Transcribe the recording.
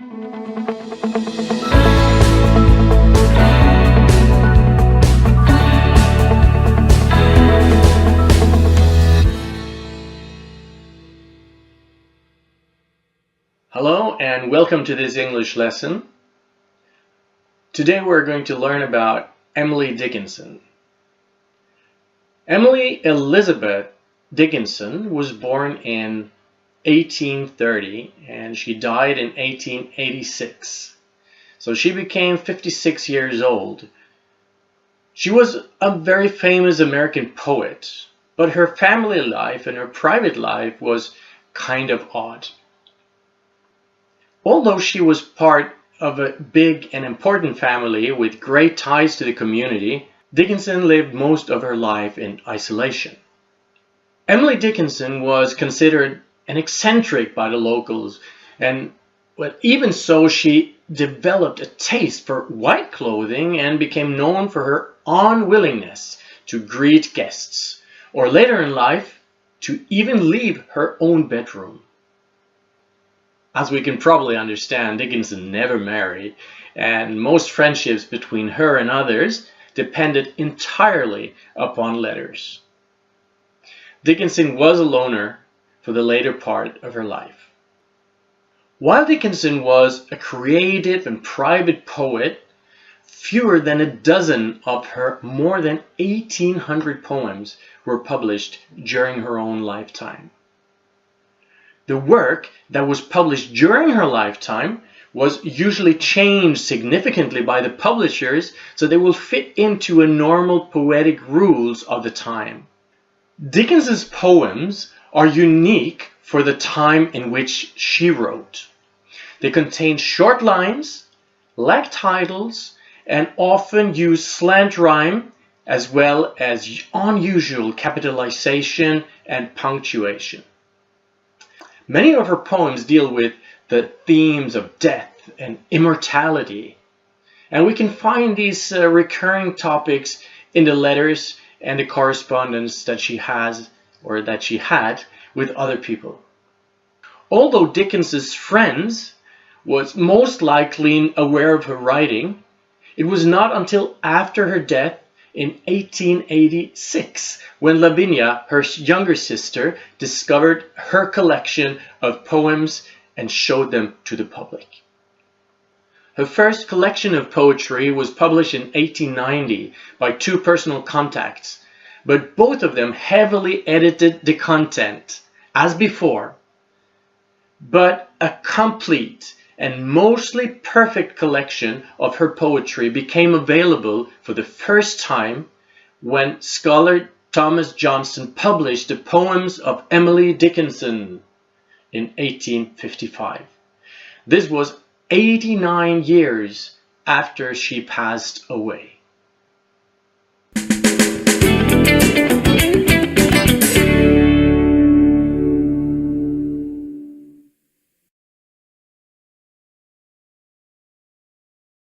Hello and welcome to this English lesson. Today we're going to learn about Emily Dickinson. Emily Elizabeth Dickinson was born in 1830 and she died in 1886. So she became 56 years old. She was a very famous American poet, but her family life and her private life was kind of odd. Although she was part of a big and important family with great ties to the community, Dickinson lived most of her life in isolation. Emily Dickinson was considered an eccentric by the locals, but even so, she developed a taste for white clothing and became known for her unwillingness to greet guests, or later in life, to even leave her own bedroom. As we can probably understand, Dickinson never married, and most friendships between her and others depended entirely upon letters. Dickinson was a loner for the later part of her life. While Dickinson was a creative and private poet, fewer than a dozen of her more than 1,800 poems were published during her own lifetime. The work that was published during her lifetime was usually changed significantly by the publishers so they will fit into a normal poetic rules of the time. Dickinson's poems are unique for the time in which she wrote. They contain short lines, lack titles, and often use slant rhyme as well as unusual capitalization and punctuation. Many of her poems deal with the themes of death and immortality, and we can find these recurring topics in the letters and the correspondence that she has or that she had with other people. Although Dickinson's friends was most likely aware of her writing, it was not until after her death in 1886, when Lavinia, her younger sister, discovered her collection of poems and showed them to the public. Her first collection of poetry was published in 1890 by two personal contacts, but both of them heavily edited the content, as before. But a complete and mostly perfect collection of her poetry became available for the first time when scholar Thomas Johnson published the poems of Emily Dickinson in 1855. This was 89 years after she passed away.